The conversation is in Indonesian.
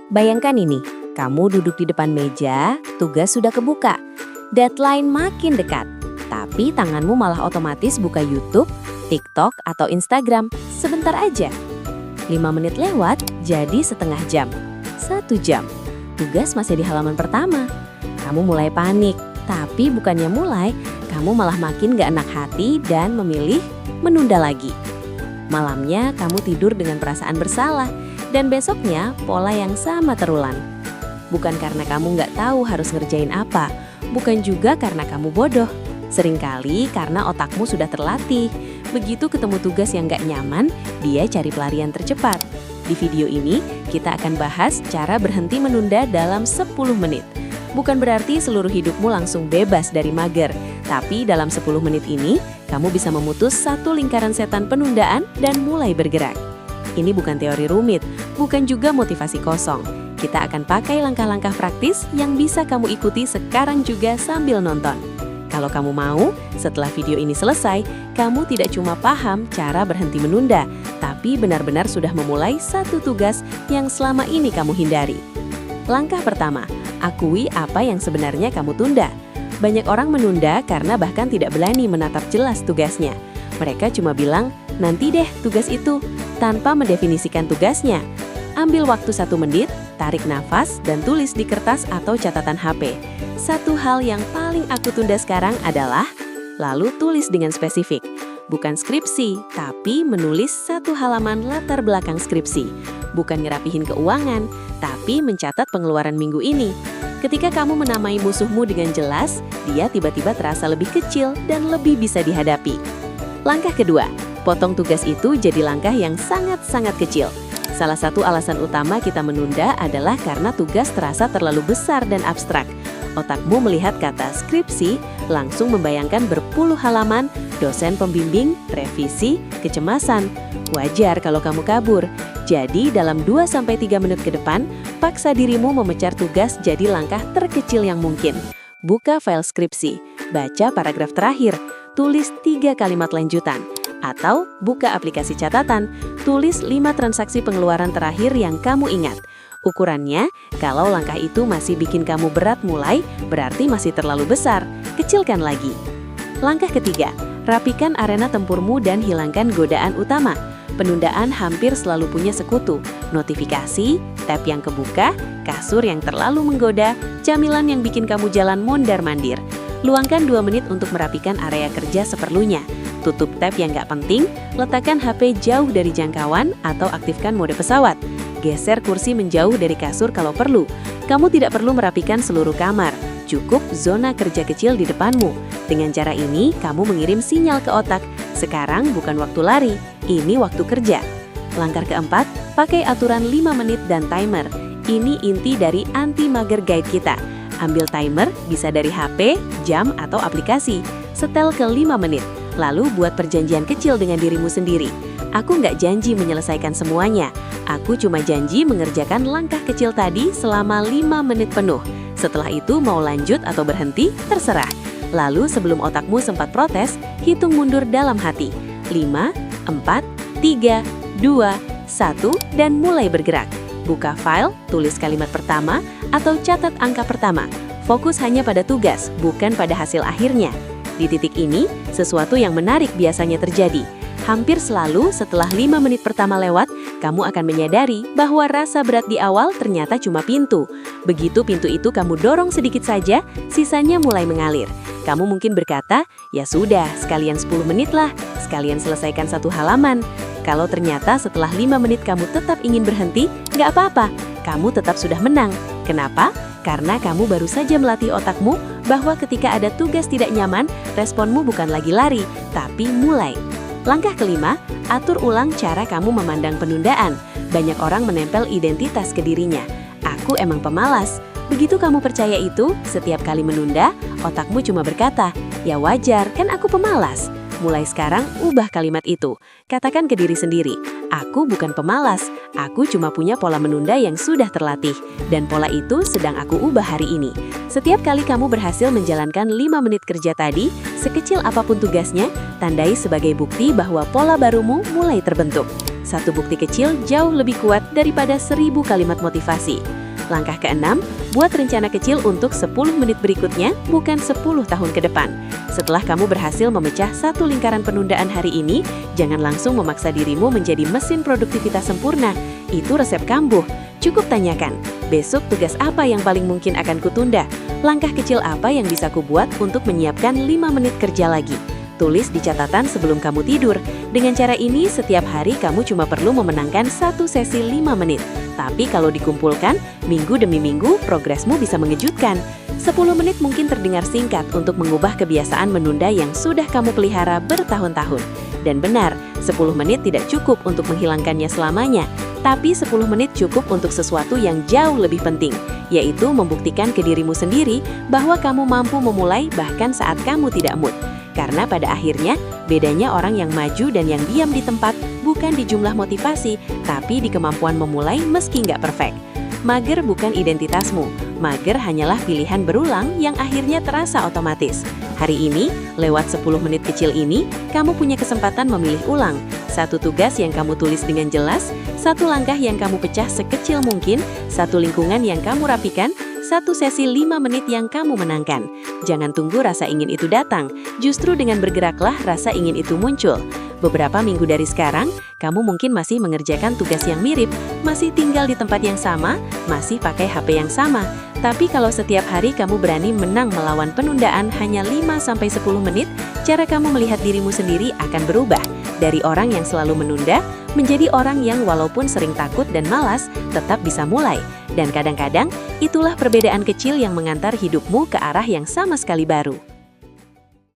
Bayangkan ini, kamu duduk di depan meja, tugas sudah kebuka, deadline makin dekat, tapi tanganmu malah otomatis buka YouTube, TikTok, atau Instagram sebentar aja. 5 menit lewat, jadi setengah jam. 1 jam. Tugas masih di halaman pertama. Kamu mulai panik, tapi bukannya mulai, kamu malah makin gak enak hati dan memilih menunda lagi. Malamnya kamu tidur dengan perasaan bersalah, dan besoknya pola yang sama terulang. Bukan karena kamu nggak tahu harus ngerjain apa, bukan juga karena kamu bodoh. Seringkali karena otakmu sudah terlatih. Begitu ketemu tugas yang nggak nyaman, dia cari pelarian tercepat. Di video ini, kita akan bahas cara berhenti menunda dalam 10 menit. Bukan berarti seluruh hidupmu langsung bebas dari mager, tapi dalam 10 menit ini, kamu bisa memutus satu lingkaran setan penundaan dan mulai bergerak. Ini bukan teori rumit, bukan juga motivasi kosong. Kita akan pakai langkah-langkah praktis yang bisa kamu ikuti sekarang juga sambil nonton. Kalau kamu mau, setelah video ini selesai, kamu tidak cuma paham cara berhenti menunda, tapi benar-benar sudah memulai satu tugas yang selama ini kamu hindari. Langkah pertama, akui apa yang sebenarnya kamu tunda. Banyak orang menunda karena bahkan tidak berani menatap jelas tugasnya. Mereka cuma bilang, nanti deh tugas itu, tanpa mendefinisikan tugasnya. Ambil waktu 1 menit, tarik nafas, dan tulis di kertas atau catatan HP. Satu hal yang paling aku tunda sekarang adalah, lalu tulis dengan spesifik. Bukan skripsi, tapi menulis 1 halaman latar belakang skripsi. Bukan ngerapihin keuangan, tapi mencatat pengeluaran minggu ini. Ketika kamu menamai musuhmu dengan jelas, dia tiba-tiba terasa lebih kecil dan lebih bisa dihadapi. Langkah kedua, potong tugas itu jadi langkah yang sangat-sangat kecil. Salah satu alasan utama kita menunda adalah karena tugas terasa terlalu besar dan abstrak. Otakmu melihat kata skripsi, langsung membayangkan berpuluh halaman, dosen pembimbing, revisi, kecemasan. Wajar kalau kamu kabur. Jadi dalam 2-3 menit ke depan, paksa dirimu memecar tugas jadi langkah terkecil yang mungkin. Buka file skripsi, baca paragraf terakhir, tulis 3 kalimat lanjutan. Atau buka aplikasi catatan, tulis 5 transaksi pengeluaran terakhir yang kamu ingat. Ukurannya, kalau langkah itu masih bikin kamu berat mulai, berarti masih terlalu besar. Kecilkan lagi. Langkah ketiga, rapikan arena tempurmu dan hilangkan godaan utama. Penundaan hampir selalu punya sekutu, notifikasi, tab yang kebuka, kasur yang terlalu menggoda, camilan yang bikin kamu jalan mondar-mandir. Luangkan 2 menit untuk merapikan area kerja seperlunya. Tutup tab yang nggak penting, letakkan HP jauh dari jangkauan atau aktifkan mode pesawat. Geser kursi menjauh dari kasur kalau perlu. Kamu tidak perlu merapikan seluruh kamar, cukup zona kerja kecil di depanmu. Dengan cara ini, kamu mengirim sinyal ke otak, sekarang bukan waktu lari, ini waktu kerja. Langkah keempat, pakai aturan 5 menit dan timer. Ini inti dari anti-mager guide kita. Ambil timer, bisa dari HP, jam, atau aplikasi. Setel ke 5 menit. Lalu buat perjanjian kecil dengan dirimu sendiri. Aku nggak janji menyelesaikan semuanya. Aku cuma janji mengerjakan langkah kecil tadi selama 5 menit penuh. Setelah itu mau lanjut atau berhenti, terserah. Lalu sebelum otakmu sempat protes, hitung mundur dalam hati. 5, 4, 3, 2, 1, dan mulai bergerak. Buka file, tulis kalimat pertama, atau catat angka pertama. Fokus hanya pada tugas, bukan pada hasil akhirnya. Di titik ini, sesuatu yang menarik biasanya terjadi. Hampir selalu setelah 5 menit pertama lewat, kamu akan menyadari bahwa rasa berat di awal ternyata cuma pintu. Begitu pintu itu kamu dorong sedikit saja, sisanya mulai mengalir. Kamu mungkin berkata, ya sudah, sekalian 10 menit lah, sekalian selesaikan 1 halaman. Kalau ternyata setelah 5 menit kamu tetap ingin berhenti, nggak apa-apa, kamu tetap sudah menang. Kenapa? Karena kamu baru saja melatih otakmu bahwa ketika ada tugas tidak nyaman, responmu bukan lagi lari, tapi mulai. Langkah kelima, atur ulang cara kamu memandang penundaan. Banyak orang menempel identitas ke dirinya. Aku emang pemalas. Begitu kamu percaya itu, setiap kali menunda, otakmu cuma berkata, ya wajar, kan aku pemalas. Mulai sekarang, ubah kalimat itu. Katakan ke diri sendiri, aku bukan pemalas, aku cuma punya pola menunda yang sudah terlatih. Dan pola itu sedang aku ubah hari ini. Setiap kali kamu berhasil menjalankan 5 menit kerja tadi, sekecil apapun tugasnya, tandai sebagai bukti bahwa pola barumu mulai terbentuk. Satu bukti kecil jauh lebih kuat daripada 1000 kalimat motivasi. Langkah keenam, buat rencana kecil untuk 10 menit berikutnya, bukan 10 tahun ke depan. Setelah kamu berhasil memecah satu lingkaran penundaan hari ini, jangan langsung memaksa dirimu menjadi mesin produktivitas sempurna. Itu resep kambuh. Cukup tanyakan, besok tugas apa yang paling mungkin akan kutunda? Langkah kecil apa yang bisa kubuat untuk menyiapkan 5 menit kerja lagi? Tulis di catatan sebelum kamu tidur. Dengan cara ini, setiap hari kamu cuma perlu memenangkan satu sesi 5 menit. Tapi kalau dikumpulkan, minggu demi minggu, progresmu bisa mengejutkan. 10 menit mungkin terdengar singkat untuk mengubah kebiasaan menunda yang sudah kamu pelihara bertahun-tahun. Dan benar, 10 menit tidak cukup untuk menghilangkannya selamanya. Tapi 10 menit cukup untuk sesuatu yang jauh lebih penting, yaitu membuktikan ke dirimu sendiri bahwa kamu mampu memulai bahkan saat kamu tidak mood. Karena pada akhirnya, bedanya orang yang maju dan yang diam di tempat bukan di jumlah motivasi, tapi di kemampuan memulai meski nggak perfect. Mager bukan identitasmu, mager hanyalah pilihan berulang yang akhirnya terasa otomatis. Hari ini, lewat 10 menit kecil ini, kamu punya kesempatan memilih ulang. Satu tugas yang kamu tulis dengan jelas, satu langkah yang kamu pecah sekecil mungkin, satu lingkungan yang kamu rapikan, satu sesi 5 menit yang kamu menangkan. Jangan tunggu rasa ingin itu datang, justru dengan bergeraklah rasa ingin itu muncul. Beberapa minggu dari sekarang, kamu mungkin masih mengerjakan tugas yang mirip, masih tinggal di tempat yang sama, masih pakai HP yang sama. Tapi kalau setiap hari kamu berani menang melawan penundaan hanya 5-10 menit, cara kamu melihat dirimu sendiri akan berubah. Dari orang yang selalu menunda, menjadi orang yang walaupun sering takut dan malas, tetap bisa mulai. Dan kadang-kadang, itulah perbedaan kecil yang mengantar hidupmu ke arah yang sama sekali baru.